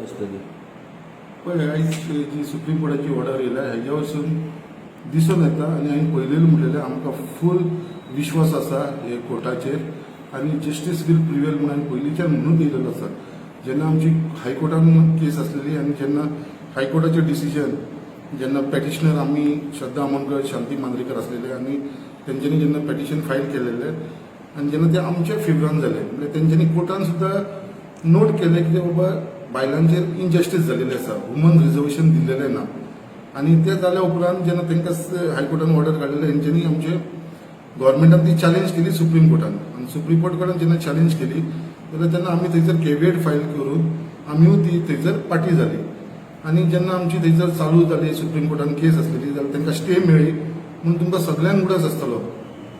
आसतली पण आयज जी सुप्रीम कोर्टाची ऑर्डर येयला हेज्या वरसून दिसून येता आनी हांवें पयलें म्हणलेलें आमकां फूल विश्वास आसा हे कोर्टाचेर आनी जस्टीस वील प्रिवेल म्हणून हांवें पयलींच्यान म्हणून येयलेलो आसा. जेन्ना आमची हायकोर्टान केस आसलेली आनी जेन्ना हायकोर्टाचें डिसिजन जेन्ना पेटिशनर आमी श्रद्धा अमोनकर शांती मांद्रेकर आसलेले आनी तेंच्यांनी जेन्ना पेटिशन फायल केलेलें आनी जेन्ना तें आमच्या फेवरान जालें म्हणजे तेंच्यांनी कोर्टान सुद्दां नोट केलें की बाबा बायलांचेर इनजस्टीस जालेली आसा, वुमन रिजर्वेशन दिल्लेलें ना आनी तें जाल्या उपरांत जेन्ना तांकां हायकोर्टान ऑर्डर काडिल्ले हेंच्यांनी आमचे गव्हर्मेंटान ती चॅलेंज केली सुप्रीम कोर्टान आनी सुप्रीम कोर्टान जेन्ना चॅलेंज केली जाल्यार तेन्ना आमी थंयसर केविएट फायल करून आमीय ती थंयसर पार्टी जाली आनी जेन्ना आमची थंयसर चालू जाली सुप्रीम कोर्टान केस आसलेली जाल्यार तांकां स्टे मेळ्ळी म्हूण तुमकां सगळ्यांक उगडास आसतलो.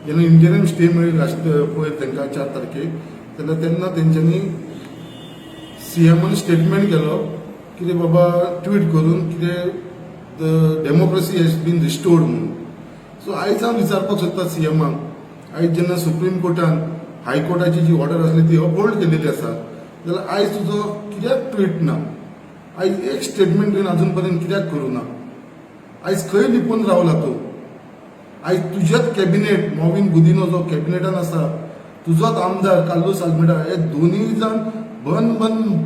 जेन्ना इंडियन स्टे मेळ्ळी पयर तांकां 4 तारखेक जाल्यार तेन्ना तेंच्यांनी सीएमान स्टेटमेंट केलो कितें बाबा ट्वीट करून कितें the democracy has been restored म्हणून. सो आयज हांव विचारपाक सोदता सीएमाक आयज जेन्ना सुप्रीम कोर्टान हायकोर्टाची जी ऑर्डर आसली ती अपहोल्ड केलेली आसा जाल्यार आयज तुजो कित्याक ट्वीट ना, आयज एक स्टेटमेंट तुवें अजून पर्यंत कित्याक करूं ना, आयज खंय लिपून रावला तूं. आयज तुजेच कॅबिनेट मॉविन गुदिनो जो कॅबिनेटान आसा तुजोच आमदार कार्लोस आल्मेडा हे दोनूय जाण बन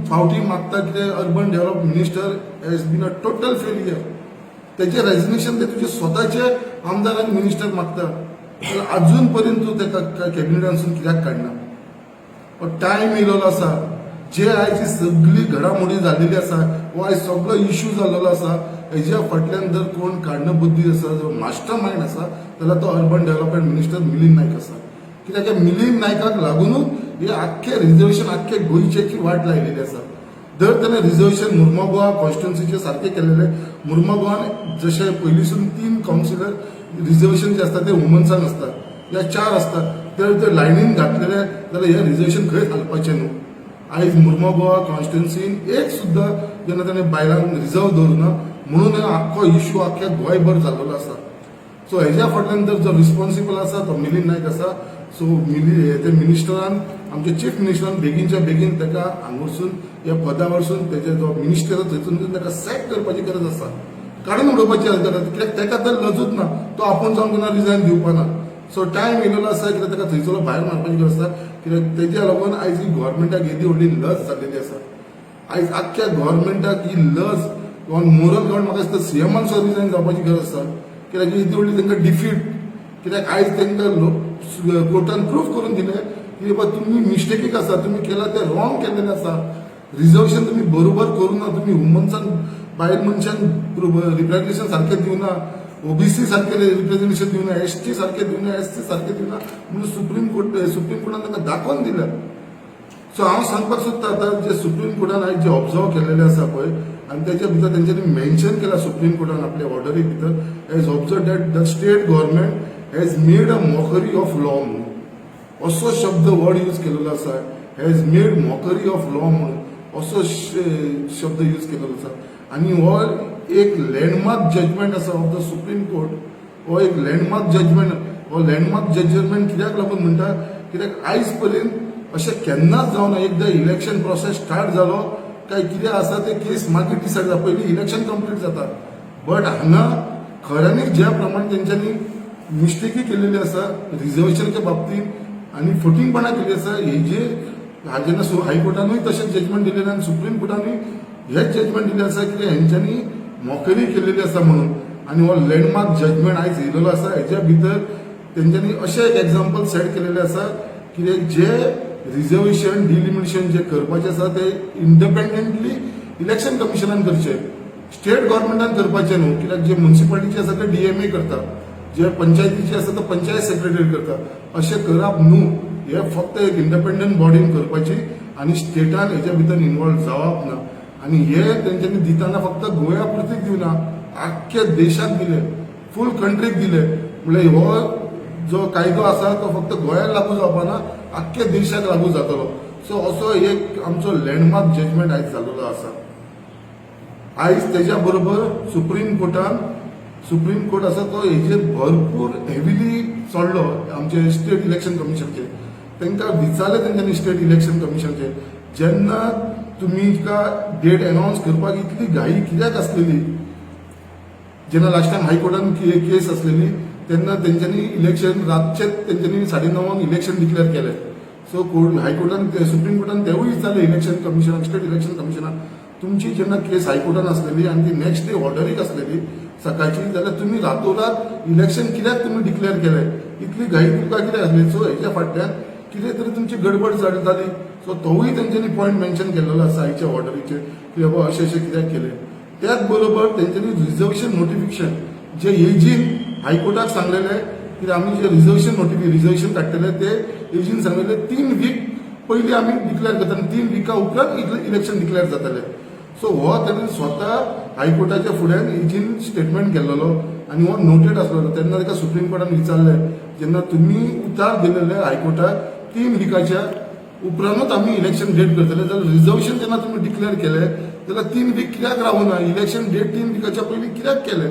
फावटी मागता कितें urban develop minister has been a total failure. तेजें रेजिग्नेशन ते तुजे स्वताचे आमदार आनी मिनिस्टर मागता जाल्यार अजून पर्यंत तूं तेका कॅबिनेटानसून कित्याक काडना. टायम येयलेलो आसा जे आयज सगळी घडामोडी जाल्लेली आसा हो आयज सगळो इश्यू जाल्लो आसा हेज्या फाटल्यान जर कोण कारणबुद्धी आसा जो मास्टर मायंड आसा जाल्यार तो अर्बन डेव्हलपमेंट मिनिस्टर मिलिंद नायक आसा. कित्याक मिलिंद नायकाक लागूनच हे आख्खे रिजर्वेशन आख्खे गोंयचेची वाट लायलेली आसा. दर तेणें रिजर्वेशन मुर्मा गोवा कॉन्स्टिट्युन्सीचे सारखे केलेले. मुर्मा गोवान जशे पयलींसून 3 कावन्सिलर रिजर्वेशन जे आसता ते वुमन्सांक आसतात या 4 आसतात ते लायनीन घातलेले जाल्यार हे रिजर्वेशन खंय घालपाचें न्हू. आयज मुर्मा गोवा कॉन्स्टिट्युन्सीन एक सुद्दां जेन्ना ताणें बायलांक रिजर्व दवरुना म्हणून हे आख्खो इश्यू आख्ख्या गोंयभर जाल्लो आसा. सो हेज्या फाटल्यान जर जो रिस्पॉन्सिबल आसा तो मिलिंद नायक आसा. सो ते मिनिस्टरान आमचे चीफ मिनिस्टरान बेगीनच्या बेगीन ताका हांगरसून ह्या पदा वरसून तेजे जो मिनिस्टर थंयसून ताका सॅक करपाची गरज आसा, काडून उडोवपाची गरज. कित्याक ताका तर लजूच ना, तो आपूण जावन केन्ना रिजायन दिवपाना. सो टायम येयलेलो आसा कित्याक ताका थंयसर भायर मारपाची गरज आसा. कित्याक तेज्या लागून आयज ही गोव्हर्मेंटाक येदी व्हडली लज जाल्लेली आसा. आयज आख्ख्या गोव्हर्मेंटाक ही लज ऑन मोरल ग्रावंड म्हाका दिसता सीएमान सुद्दां रिजायन जावपाची गरज आसा. कित्याक येदी व्हडली तांकां डिफीट. कित्याक आयज तांकां कोर्टान प्रूफ करून दिले की बाबा तुमी मिस्टेकीक आसा, तुमी केला ते रॉंग केलेले आसा. रिजर्वेशन तुमी बरोबर करूना, तुमी वुमन्सांक बायल मनशांक रिप्रेझेंटेशन सारकें दिवना, ओबीसी सारकें रिप्रेझेंटेशन दिवना, एसटी सारकें दिवना, एससी सारकें दिवना म्हणून सुप्रीम कोर्टान तांकां दाखोवन दिलें. सो हांव सांगपाक सोदता आतां जे सुप्रीम कोर्टान आयज जे ऑब्जर्व केलेले आसा पळय आनी तेच्या भितर तेंच्यांनी मेन्शन केला सुप्रीम कोर्टान आपल्या ऑर्डरी भितर has observe that the state government has made a mockery of law म्हणून असो शब्द वर्ड यूज केलेलो आसा. Has made mockery of law म्हणून असो शब्द यूज केलेलो आसा. आनी हो एक लँडमार्क जजमेंट आसा ऑफ द सुप्रीम कोर्ट. हो एक लँडमार्क जजमेंट. हो लँडमार्क जजमेंट कित्याक लागून म्हणटा कित्याक आयज पर्यंत अशें केन्नाच जावना. एकदां इलेक्शन प्रोसेस स्टार्ट जालो काय कितें आसा ते केस मागीर डिसायड जाता, पयलीं इलेक्शन कंप्लीट जाता. बट हांगा खऱ्यांनीच ज्या प्रमाणे तेंच्यांनी मिस्टेकी केलेली आसा रिजर्वेशनच्या बाबतींत आनी फटींगपणां केली आसा हेजेर जेन्ना हायकोर्टानूय तशेंच जजमेंट दिलेलें आनी सुप्रीम कोर्टानूय हेच जजमेंट दिलें आसा की हेंच्यांनी मॉकरी केलेली आसा म्हणून. आनी हो लँडमार्क जजमेंट आयज येयलेलो आसा. हेज्या भितर तेंच्यांनी अशें एक एग्जाम्पल सेट केलेलें आसा की जे रिजर्वेशन डिलिमिटेशन जे करपाचें आसा ते इंडिपेंडंटली इलेक्शन कमिशनान करचें, स्टेट गव्हर्मेंटान करपाचें न्हू. कित्याक जे म्युन्सिपालिटीचे आसा ते डीएमए करता, जे पंचायतीचे आसा तो पंचायत सेक्रेटरी करता. अशें करप न्हू. हे फक्त एक इंडिपेंडंट बॉडीन करपाची आनी स्टेटान हेच्या भितर इन्वॉल्व जावप ना. आनी हे तेंच्यांनी दितना फक्त गोंया पुरतीच दिवना, आख्ख्या देशाक दिले, फूल कंट्रीक दिले. म्हणल्यार हो जो कायदो आसा तो फक्त गोंयाक लागू जावपाना, आख्ख्या देशाक लागू जातलो. सो असो एक आमचो लँडमार्क जजमेंट आयज जाल्लो आसा. आयज तेज्या बरोबर सुप्रीम कोर्ट आसा तो हेजेर भरपूर हेविली चडलो आमचे स्टेट इलेक्शन कमिशनचे. तांकां विचारलें तेंच्यांनी स्टेट इलेक्शन कमिशनचे जेन्ना तुमकां डेट अनावन्स करपाक इतली घाई कित्याक आसलेली? जेन्ना लास्ट टायम हायकोर्टान केस आसलेली तेन्ना तेंच्यांनी इलेक्शन रातचेच तेंच्यांनी 9:30 इलेक्शन डिक्लेअर केलें. सो हायकोर्टान सुप्रीम कोर्टान तेवूय विचारलें इलेक्शन कमिशनाक, स्टेट इलेक्शन कमिशनाक, तुमची जेन्ना केस हायकोर्टान आसलेली आनी ती नेक्स्ट डे ऑर्डरीक आसलेली सकाळची, जाल्यार तुमी रातोरात इलेक्शन कित्याक तुमी डिक्लेअर केलें? इतली घाई तुमकां कित्याक आसली? सो हेच्या फाटल्यान कितें तरी तुमची गडबड जाली. सो तोवूय तेंच्यांनी पॉयंट मेन्शन केलेलो आसा हेच्या ऑर्डरीचेर की बाबा अशें कित्याक केलें. त्याच बरोबर तेंच्यांनी रिजर्वेशन नोटिफिकेशन जे एजीन हायकोर्टाक सांगलेलें की आमी जे रिजर्वेशन काडटले ते एजीन सांगलेलें 3 वीक पयलीं आमी डिक्लेअर करता, 3 विका उपरांत इलेक्शन डिक्लेअर जातलें. सो हो तेणें स्वता हायकोर्टाच्या फुड्यान एजीन स्टेटमेंट केल्लो आनी हो नोटेड आसलेलो. तेन्ना ताका सुप्रीम कोर्टान विचारलें, जेन्ना तुमी उतार दिलेले हायकोर्टाक 3 विकाच्या उपरांतूच आमी इलेक्शन डेट करतले, जाल्यार रिजर्वेशन जेन्ना तुमी डिक्लेअर केलें जाल्यार 3 वीक कित्याक रावना? इलेक्शन डेट 3 विकाच्या पयलीं कित्याक केलें?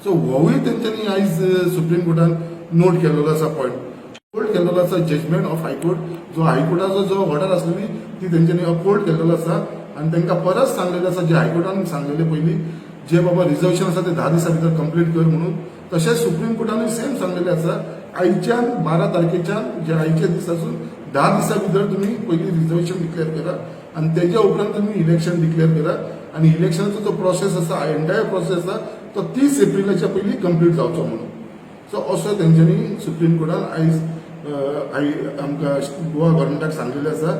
सो होवूय तेंच्यांनी आयज सुप्रीम कोर्टान नोट केलेलो आसा पॉयंट. अपहोल्ड केलेलो आसा जजमेंट ऑफ हायकोर्ट. जो हायकोर्टाचो जो ऑर्डर आसलेली ती तेंच्यांनी अपहोल्ड केलेलो आसा आनी तांकां परत सांगलेलें आसा, जे हायकोर्टान सांगलेलें पयलीं जे बाबा रिजर्वेशन आसा ते 10 दिसां भितर कंप्लीट कर म्हणून. तशेंच सुप्रीम कोर्टानूय सेम सांगलेलें आसा, आयच्यान 12 तारखेच्यान जे आयचे दीस आसून 10 दिसां भितर तुमी पयलीं रिजर्वेशन डिक्लेअर करा आनी तेज्या उपरांत तुमी इलेक्शन डिक्लेअर करा आनी इलेक्शनाचो जो प्रोसेस आसा, एंटायर प्रोसेस आसा तो 30 एप्रिलाच्या पयलीं कंप्लीट जावचो म्हणून. सो असो तेंच्यांनी सुप्रीम कोर्टान आयज आमकां गोवा गव्हर्मेंटाक सांगलेलें आसा.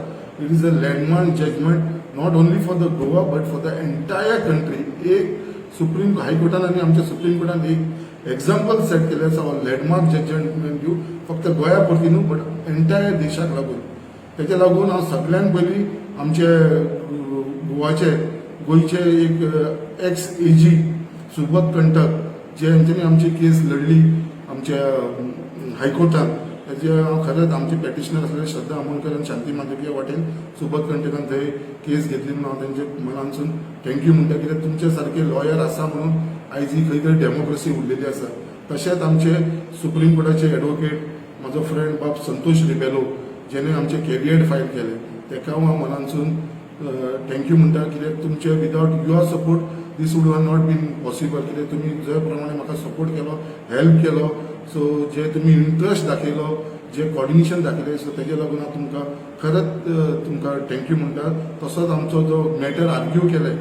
It is a landmark judgment not only for the Goa but for the entire country. एक सुप्रीम हायकोर्टान आनी आमच्या सुप्रीम कोर्टान एक एक्झाम्पल सेट केलें आसा हो लँडमार्क जजमेंट दिवं, फक्त गोंया पुरती न्हू बट एंटायर देशाक लागून. तेच्या लागून हांव सगळ्यान पयलीं आमचे गोंयचे एक एक्स एजी सुबोध कंटक जे हेंच्यांनी आमची केस लढली आमच्या हायकोर्टान, ताजे हांव खरेंच आमचे पॅटिशनर आसलेले श्रद्धा अमोनकर आनी शांती माधवी वाटेन सुबोध कंटकान थंय केस घेतली म्हणून हांव तेंचे मनानसून थँक्यू म्हणटा, कित्याक तुमचे सारके लॉयर आसा म्हणून आयज ही खंय तरी डेमोक्रेसी उरलेली आसा. तशेंच आमचे सुप्रीम कोर्टाचे एडवोकेट म्हजो फ्रेंड बाब संतोष रिबेलो जेणे आमचे कॅविएट फायल केले, ताका हांव मनानसून थँक्यू म्हणटा, कित्याक तुमचे without your support this would have not been possible. कित्याक तुमी जे प्रमाणे म्हाका सपोर्ट केलो, हेल्प केलो, सो जे तुमी इंट्रस्ट दाखयलो, जे कॉर्डिनेशन दाखयलें, सो तेजे लागून हांव तुमकां खरंच तुमकां थँक्यू म्हणटा. तसोच आमचो जो मॅटर आर्ग्यू केले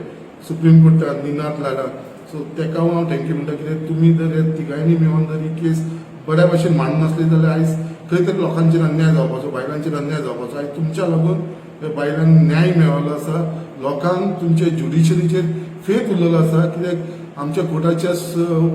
सुप्रीम कोर्टान निनाद लाला, सो ताका हांव थँक्यू म्हणटा, कित्याक तुमी जर हे तिगांयनी मेळोन जर ही केस बऱ्या भशेन मांडनासली जाल्यार आयज खंय तरी लोकांचेर अन्याय जावपाचो, बायलांचेर अन्याय जावपाचो. आयज तुमच्या लागून बायलांक न्याय मेळ्ळो आसा, लोकांक तुमचे ज्युडिशरीचेर फेथ उरलेलो आसा, कित्याक आमच्या कोर्टाच्या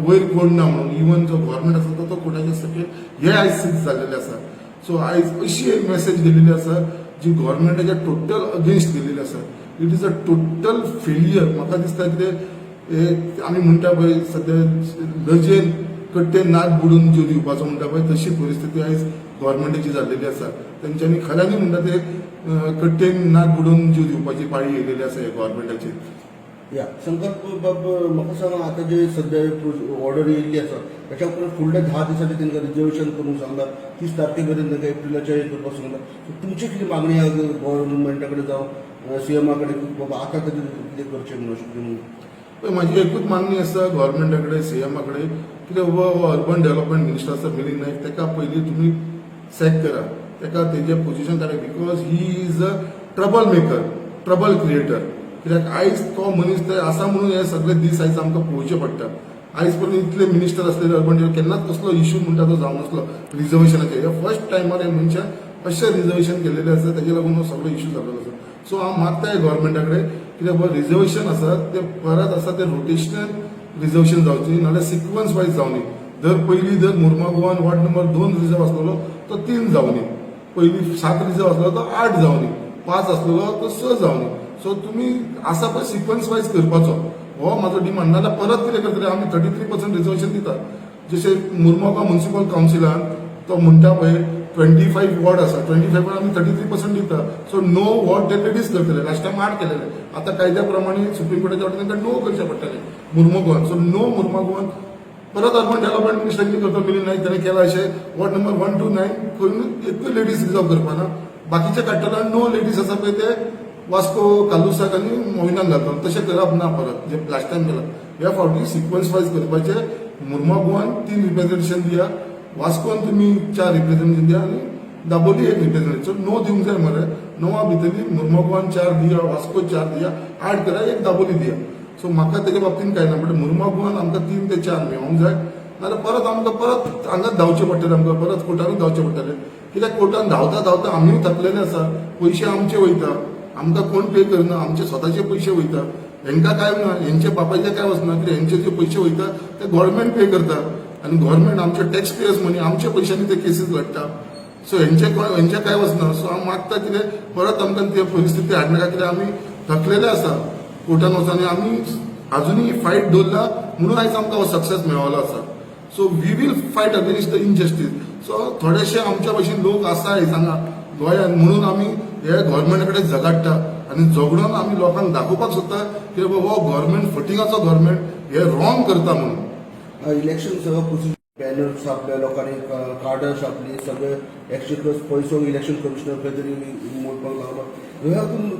वयर कोण ना म्हणून. इवन जो गव्हर्मेंट आसा तो कोर्टाच्या सकयल हे आयज सिद्ध जाल्लेले आसा. सो आयज अशी एक मेसेज गेलेली आसा जी गव्हर्मेंटाच्या टोटल अगेन्स्ट गेलेली आसा. It is a total failure. म्हाका दिसता कितें आमी म्हणटा पळय सद्या लजेन कट्टेन नाक बुडून जीव दिवपाचो म्हणटा पळय, तशी परिस्थिती आयज गव्हर्मेंटाची जाल्लेली आसा. तेंच्यांनी खऱ्यांनी म्हणटा ते कट्टेन नाक बुडून जीव दिवपाची पाळी येयलेली आसा ह्या गव्हर्मेंटाची. या संकल्प बाब म्हाका सांगा, आता जे सध्या ऑर्डर येयल्ली आसा ताच्या उपरांत फुडल्या 10 दिसांचे तांकां रिजर्वेशन करूंक सांगला, 30 तारखे मेरेन तांकां एप्रिलाच्या हे करपाक सांगला. तुमची कितें मागणी आहा गव्हर्मेंटा कडेन जावं सीएमा कडेन बाबा आतां कितें करचें म्हणून? म्हाजी एकूच मागणी आसा गव्हर्मेंटा कडेन, सीएमा कडेन, कित्याक हो अर्बन डेव्हलपमेंट मिनिस्टर आसा मिलिंद नायक, ताका पयलीं तुमी सॅक करा, ताका तेजे पोजिशन काडा, because he is a trouble maker, trouble creator. कित्याक आयज तो मनीस थंय आसा म्हणून हे सगळे दीस आयज आमकां पळोवचे पडटा. आयज पर्यंत इतले मिनिस्टर आसलेले अर्बन डेव्हलप, केन्नाच कसलो इश्यू म्हणटा तो जावं नासलो रिजर्वेशनाचे. हे फर्स्ट टायमार हे मनशान अशें रिजर्वेशन केलेलें आसा, ताजे लागून हो सगळो इश्यू जाल्लो आसा. सो हांव मागता गव्हर्मेंटा कडेन, कित्याक रिजर्वेशन आसा ते परत आसा ते रोटेशनल रिजर्वेशन जावची, नाल्यार सिक्वन्स वायज जावनी. जर पयलीं जर मुर्मा गोवान वॉर्ड नंबर 2 रिजर्व आसलेलो तो 3 जावनी, पयलीं 7 रिजर्व आसलेलो तो 8 जावनी, 5 आसलेलो तो 6 जावनी. सो तुमी आसा पळय सिक्वन्स वायज करपाचो, हो म्हाजो डिमांड. नाल्यार परत कितें करतले, आमी 33% रिजर्वेशन दिता. जशें मुर्मुगांव म्युनिसिपल कावन्सिलान तो म्हणटा पळय 25 वॉर्ड आसा, 25 आमी 33% दिता. सो नो वॉर्ड ते लेडीज करतले. लास्ट टायम 8 केलेले, आतां कायद्या प्रमाणे सुप्रीम कोर्टाच्या वटेन तांकां नो करचें पडटलें मुर्मुगांवान. सो नो मुर्मुगांवान परत अर्बन डेव्हलपमेंट मिनिस्टर कितें करता मिलिंद नायक, ताणें केलां अशें वॉर्ड नंबर 1 to 9 खंय एकूय लेडीज रिजर्व करपाना, बाकीचे काडटना नो लेडीज आसा पळय ते वास्को कालुसाक आनी मोविनाक घालतलो. तशें करप ना परत जे लास्ट टायम केला. ह्या फावटी सिक्वन्स वायज करपाचे. मुर्मुगांवान 3 रिप्रेझेंटेशन दिया, वास्कोन तुमी 4 रिप्रेझेंटेशन दिया आनी दाबोली 1 रिप्रेझेंटेशन. 9 दिवंक जाय मरे. 9 भितरली मुर्मुगांवान 4 दिया, वास्को 4 दिया, 8 करा, 1 दाबोली दिया. सो म्हाका तेच्या बाबतींत काय ना, बट मुर्मुगांवान आमकां 3 ते 4 मेळोंक जाय. नाल्यार परत आमकां परत हांगाच धांवचें पडटलें, आमकां परत कोर्टानूच धांवचें पडटलें. कित्याक कोर्टान धांवता धांवता आमीय थकलेले आसा. पयशे आमचे वयता, आमकां कोण पे करना, आमचे स्वताचे पयशे वयता. हेंकां काय ना, हेंचे बापायचे काय वचना, कित्याक हेंचे जे पयशे वयता ते गव्हर्मेंट पे करता आनी गव्हर्मेंट आमचे टॅक्स पेयर्स मनी, आमच्या पयशांनी ते केसीस लडटा. सो हेंचे काय वचना. सो हांव मागता कितें परत आमकां ते परिस्थिती हाडनाका, कित्याक आमी थकलेले आसा कोर्टान वचून आनी आमी अजुनूय फायट दवरला म्हणून आयज आमकां हो सक्सेस मेळ्ळो आसा. So we will fight against the injustice. So थोडेशे आमच्या भशेन लोक आसा आयज हांगा गोंयांत, म्हणून आमी हे गव्हर्मेंटा कडेन झगडटा आनी झगडून आमी लोकांक दाखोवपाक सोदता की बाबा हो गव्हर्मेंट फटिंगाचो गव्हर्मेंट हे रॉंग करता म्हणून. इलेक्शन सगळं प्रोसिजर बॅनर छापले, लोकांनी कार्डां छापली, सगळे एकशे पयसो इलेक्शन कमिशनर खंय तरी मोडपाक लागलो.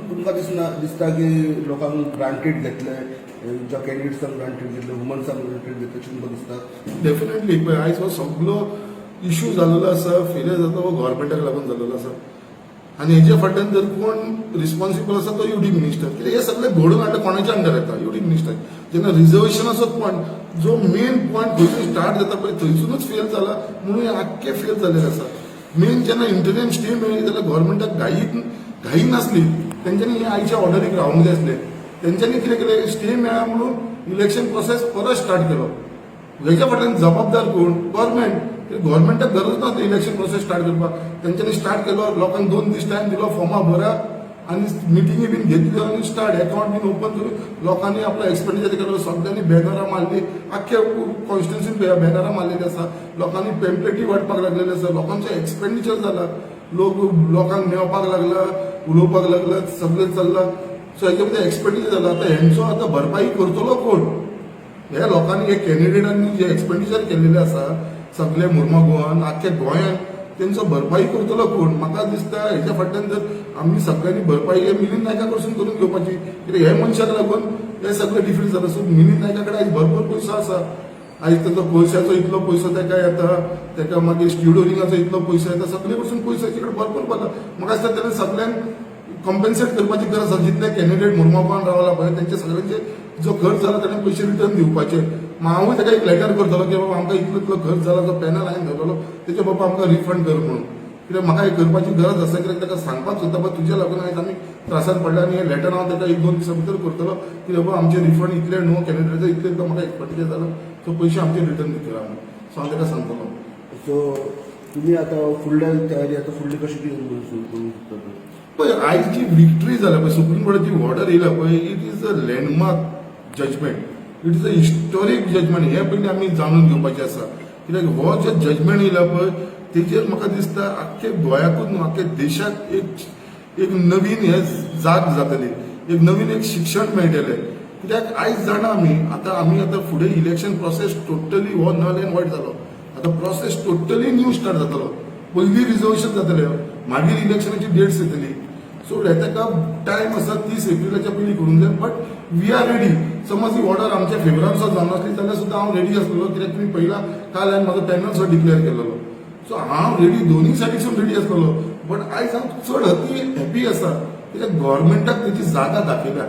तुमकां दिसता की लोकांक ग्रांटेड घेतले, ज्या कॅन्डिडेट्सांक ग्रांटेड घेतले, वुमन्सांक ग्रांटेड घेतले, अशें तुमकां दिसता? डेफिनेटली पळय आयज हो सगळो इश्यू जाल्लो आसा, फेलियर जाता हो गव्हर्मेंटाक लागून जाल्लो आसा. आनी हेजे फाटल्यान जर कोण रिस्पॉन्सिबल आसा तो युडी मिनिस्टर. कित्याक हे सगळे घडोवन हाडटा कोणाच्या अंडर येता? UD minister. जेन्ना रिजर्वेशनाचो पॉयंट जो मेन पॉयंट खंयसून स्टार्ट जाता पळय थंयसूनच फेल जाला म्हणून हे आख्खे फेल जाल्ले आसा. मेन जेन्ना इंटरिम स्टे मेळ्ळी जाल्यार गव्हर्मेंटाक घाई नासली, तेंच्यांनी हे आयच्या ऑर्डरीक रावूंक जाय आसलें. तेंच्यांनी कितें केलें, स्टे मेळ्ळा म्हणून इलेक्शन प्रोसेस परत स्टार्ट केलो. हेच्या फाटल्यान जबाबदार कोण? गव्हर्मेंट. गव्हर्मेंटाक गरज ना ते इलेक्शन प्रोसेस स्टार्ट करपाक. तेंच्यांनी स्टार्ट केलो, लोकांक 2 दीस टायम दिलो, फॉर्मां भरा आनी मिटिंगी बीन घेतल्यो आनी स्टार्ट अकाउंट बीन ओपन करून लोकांनी आपलो एक्सपेंडिचर केलो. सगळ्यांनी बॅनरां मारली, आख्या कॉन्स्टिट्युन्सीन बॅनरां मारलेली आसा. लोकांनी पेम्पलेटी वाटपाक लागलेले आसा. लोकांचें एक्सपेंडिचर जाला. लोकांक मेळपाक लागला, उलोवपाक लागला, सगळें चल्लां. सो हेच्या भितर एक्सपेंडिचर जाला. आतां हेंचो आतां भरपाई करतलो कोण? हे लोकांनी हे कॅन्डिडेटांनी जे एक्सपेंडिचर केल्लेले आसा सगळे मुर्मुगांवान आख्या गोंयांत, तेंचो भरपाई करतलो कोण? म्हाका दिसता हेच्या फाटल्यान जर आमी सगळ्यांनी भरपाई हे मिलिंद नायका कडसून करून घेवपाची. कित्याक हे मनशाक लागून हे सगळे डिफीट जाता. सो मिलिंद नायका कडेन आयज भरपूर पयसो आसा. आयज ताचो पयशाचो इतलो पयसो ताका येता, ताका मागीर स्ट्युडिओरिंगाचो इतलो पयसो येता, सगळे कडसून पयसो हेचे कडेन भरपूर पडला. म्हाका दिसता तेणें सगळ्यांक कॉम्पेन्सेट करपाची गरज आसा. जितले कॅन्डिडेट मुर्मुगांवान रावला पळय तेंचे सगळ्यांचे जो खर्च जाला ताणें पयशे रिटर्न दिवपाचे. हांवूय ताका एक लेटर करतलो की बाबा आमकां इतलो इतलो खर्च जाला, जो पॅनल हांवें धरलेलो तेचे बाबा आमकां रिफंड कर म्हणून. कित्याक म्हाका हे करपाची गरज आसा. कित्याक ताका सांगपाक सोदता बाबा तुज्या लागून आयज आमी त्रासांत पडला आनी हे लेटर हांव ताका 1-2 दिसां भितर करतलो की बाबा आमचे रिफंड इतले न्हू, कॅन्डिडेटाचे इतले इतलो म्हाका एक्सपेंडिचर जाला, सो पयशे आमचे रिटर्न दितले म्हणून. सो हांव ताका सांगतलो. सो तुमी आतां फुडल्या तयारी आतां फुडली कशी कितें सुरू करूंक शकता? पळय आयज जी विक्ट्री जाल्या पळय, सुप्रीम कोर्टाची ऑर्डर येयला पळय, it is a landmark judgment. It is a historic judgment. हे पयलीं आमी जाणून घेवपाचें आसा. कित्याक हो जो जजमेंट येयला पळय तेजेर म्हाका दिसता आख्खे गोंयाकूच न्हू आख्खे देशाक एक नवीन हे जाग जातली, एक नवीन एक शिक्षण मेळटलें. कित्याक आयज जाणा आमी आतां फुडें इलेक्शन प्रोसेस टोटली हो नल एंड वायट जालो. आतां प्रोसेस टोटली न्यू स्टार्ट जातलो. पयलीं रिजर्वेशन जातलें, मागीर इलेक्शनाची डेट्स येतली. सो ताका टायम आसा 30 एप्रिलाच्या पयलीं करूंक जाय. But we are ready. समज ही ऑर्डर आमच्या फेवरान सुद्दां जावनासली जाल्यार सुद्दां हांव रेडी आसलेलो. कित्याक तुमी पयला काल हांवें म्हाजो पॅनल सुद्दां डिक्लेअर केलेलो. सो हांव रेडी, दोनूय सायडीसून रेडी आसलेलो. बट आयज हांव चड हॅपी आसा कित्याक गव्हर्मेंटाक तेची जागा दाखयल्या.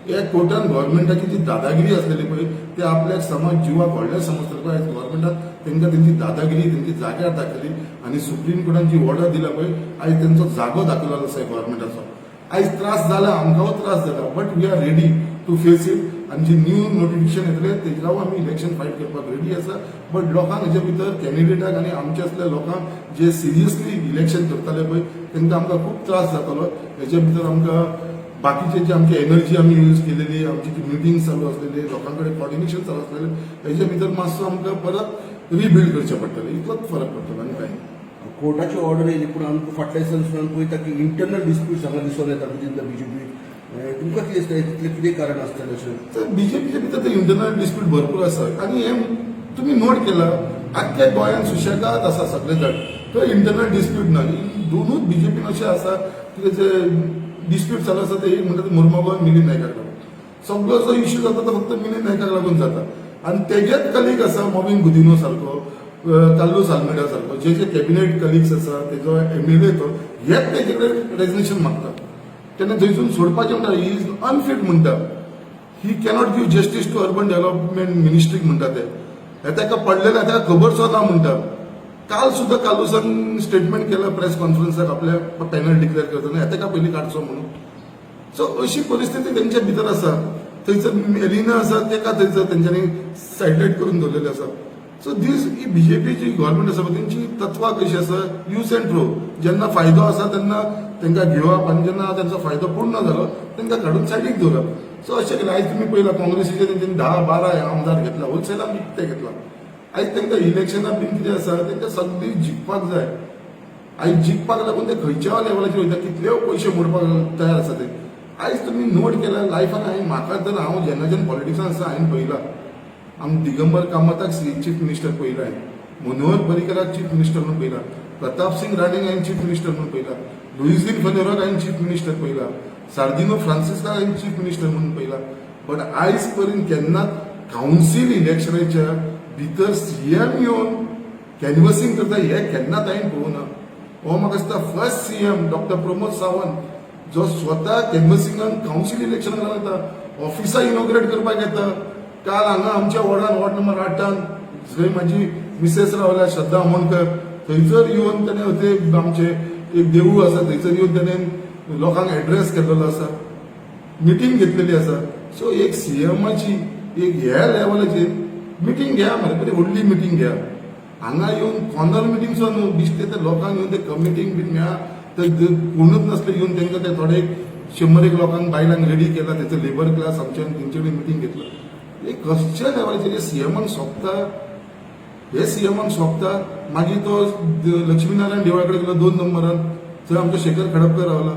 हे कोर्टान गव्हर्मेंटाची जी दादागिरी आसलेली पळय ते आपल्याक समज जिवाक व्हडलें समजतलें पळय. आयज गव्हर्मेंटान तेंकां तेंची दादागिरी तेंची जाग्यार दाखयली आनी सुप्रीम कोर्टान जी ऑर्डर दिला पळय आयज तेंचो जागो दाखयलो आसा गव्हर्मेंटाचो. आयज त्रास जाला, आमकांय त्रास जाला, but we are ready to face it. आनी जी न्यू नोटिफिकेशन येतलें तेजे लागून आमी इलेक्शन फायट करपाक रेडी आसा. बट लोकांक हेजे भितर कॅन्डिडेटाक आनी आमचे असल्या लोकांक जे सिरियसली इलेक्शन करताले पळय तेंकां आमकां खूब त्रास जातलो. हेजे भितर आमकां बाकीचे जे आमची एनर्जी आमी यूज केलेली, आमची जी मिटींग चालू आसलेली, लोकां कडेन कॉर्डिनेशन चालू आसलेलें, हेजे भितर मातसो आमकां परत रिबिल्ड करचें पडटलें. इतलोच फरक पडटलो आनी कांय ना. कोर्टाची ऑर्डर येयली पूण आमकां फाटल्या दिसांनी पळयता की इंटरनल डिस्प्यूट्स हांगा दिसून येता विथीन द बीजेपी. तुमकां कितें दिसता तितलें कितें कारण आसतलें अशें? तर बीजेपीचे भितर ते इंटरनल डिस्प्यूट भरपूर आसात आनी हे तुमी नोट केला आख्या गोंयांत सुशेगाद आसा सगळे जाण. तो इंटरनल डिस्प्यूट ना. दोनूच बीजेपीन अशें आसा की जे डिस्प्यूट चालू आसा ते एक म्हणटा मुर्मुगांव मिलिंद नायकाक लागून सगळो जो इश्यू जाता तो फक्त मिलिंद नायकाक लागून जाता आणि तेजेच कलीग आसा मॉविन गुदिनो सारको काल्लूस आल्मेडा सारको जे जे कॅबिनेट कलिग्स आसा तेजो MLA तो हेच तेजे कडेन रेजिग्नेशन मागता तेन्ना थंयसून सोडपाचें म्हणटा ही इज अनफीट म्हणटा he cannot give justice to urban development मिनिस्ट्रीक म्हणटा ते हे ताका पडलेले ताका खबर सुद्दां ना म्हणटा काल सुद्दां कालूसान स्टेटमेंट केलं प्रेस कॉन्फरन्साक आपल्या पॅनल डिक्लेअर करतना हे ताका पयलीं काडचो म्हणून सो अशी परिस्थिती तेंच्या भितर आसा थंयसर एलिना आसा तेका थंयसर तेंच्यांनी सायडेड करून दवरलेले आसा सो दीस ही BJP जी गव्हर्मेंट आसा तेंची तत्वां कशी आसा यूज अँड थ्रो जेन्ना फायदो आसा तेन्ना तांकां घेवप आनी जेन्ना तांचो फायदो पूर्ण जालो तांकां काडून सायडीक दवरप सो अशें केलें आयज तुमी पळयलां काँग्रेसीचे तेंच्यांनी 10-12 आमदार घेतला होलसेलान विकते घेतला आयज तांकां इलेक्शनाक बीन कितें आसा तांकां सगळी जिखपाक जाय आयज जिखपाक लागून ते खंयच्या लेवलाचेर वयता कितलेय पयशे मोडपाक तयार आसा ते आयज तुमी नोट केल्यार लायफान म्हाका तर हांव जेन्ना पॉलिटिक्सान आसा हांवें पळयलां आमी दिगंबर कामताक चीफ मिनिस्टर पळयला हांवें मनोहर पर्रीकराक चीफ मिनिस्टर म्हणून पळयला प्रताप सिंग राणेक हांवें चीफ मिनिस्टर म्हणून पळयला लुईझीन फलेरोक हांवें चीफ मिनिस्टर पळयला सार्दिनो फ्रांसिस्काक हांवें चीफ मिनिस्टर म्हणून पळयला बट आयज पर्यंत केन्नाच कावन्सील इलेक्शनाच्या भितर CM येवन कॅनवसिंग करता हे केन्नाच हांवें पळोवना हो म्हाका दिसता first CM doctor Pramod Sawant जो स्वता कॅनवसिंगान कावन्सील इलेक्शनाक येता ऑफिसां इनॉग्रेट करपाक येता काल हांगा आमच्या वॉर्डान वॉर्ड नंबर 8 जंय म्हाजी मिसेस रावल्या श्रद्धा अमोणकर थंयसर येवन ताणें ते आमचे एक देवूळ आसा थंयसर येवन ताणें लोकांक एड्रेस केल्लो आसा मिटींग घेतलेली आसा सो एक CMची एक ह्या लेवलाचेर मिटींग घ्या मरे बरी व्हडली मिटींग घ्या हांगा येवन कॉर्नर मिटींग सुद्दां न्हू दिसते ते लोकांक येवन ते कमिटींग बीन मेळा तर कोणूच नासले येवन तांकां ते थोडे 100 लोकांक बायलांक रेडी केला तेचो लेबर क्लास आमच्यान तेंचे कडेन मिटींग घेतला एक कसच्या लेवलाचेर CMान सोंपता हे CMान सोंपता मागीर तो लक्ष्मीनारायण देवळा कडेन गेलो 2 नंबरान थंय आमचो शेखर खडपकर रावला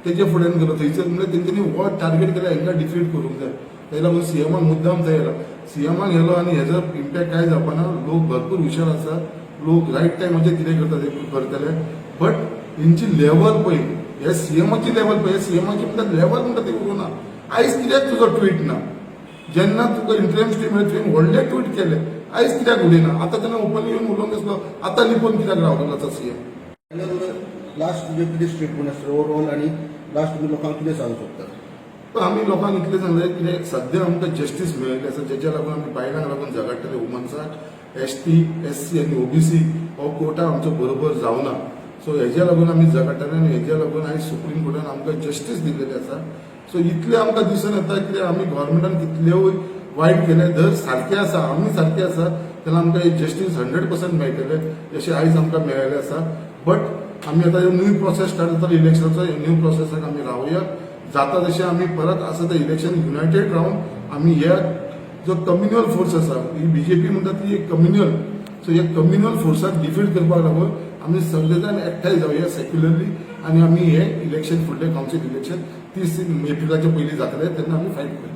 तेजे फुड्यान गेलो थंयसर म्हणजे तेंच्यांनी वॉर्ड टार्गेट केला हांकां डिफीट करूंक जाय ताका लागून CMान मुद्दाम थंय येयला CMाक गेलो आनी हेजो इम्पॅक्ट कांय जावपाना लोक भरपूर हुशार आसा लोक रायट टायमाचेर कितें करता ते करतले बट हेंची लेवल पळय हे CMची लेवल पळय CMची म्हणटा लेवल म्हणटा ते उरूना आयज कित्याक तुजो ट्वीट ना जेन्ना तुका इंटरिम स्टेटमेंट तुवें व्हडले ट्वीट केले आयज कित्याक उलयना आतां तेन्ना ओपनली येवन उलोवंक दिसलो आतां लिपोवन कित्याक रावलो आसा CM लास्ट तुजें कितें स्टेटमेंट आसता ओवरऑल आनी लास्ट तुमी लोकांक कितें सांगूंक सोदता पण आमी लोकांक इतलें सांगलें कित्याक सद्या आमकां जस्टीस मेळिल्ली आसा जेच्या लागून आमी बायलांक लागून झगडटले वुमन्साक ST SC आनी OBC हो कोटा आमचो बरोबर जावना सो हेज्या लागून आमी झगडटले आनी हेज्या लागून आयज सुप्रीम कोर्टान आमकां जस्टीस दिल्लेली आसा सो इतलें आमकां दिसून येता कित्याक आमी गव्हर्मेंटान कितल्योय वायट केले धर सारके आसा आमी सारके आसा तेन्ना आमकां एक जस्टीस 100% मेळटले जशें आयज आमकां मेळिल्लें आसा बट आमी आतां न्यू प्रोसेस स्टार्ट जाता इलेक्शनाचो न्यू प्रोसेसाक आमी रावया जाता तशें आमी परत आसा तें इलेक्शन युनायटेड रावन आमी ह्या जो कम्युनल फोर्स आसा ही BJP म्हणटा ती एक कम्युनल सो ह्या कम्युनल फोर्साक डिफीट करपाक लागून आमी सगळे जाण एकठांय जावया सेक्युलरली आनी आमी हे इलेक्शन फुडलें कावन्सील इलेक्शन 30 एप्रिलाच्या पयलीं जातलें तेन्ना आमी फायट करया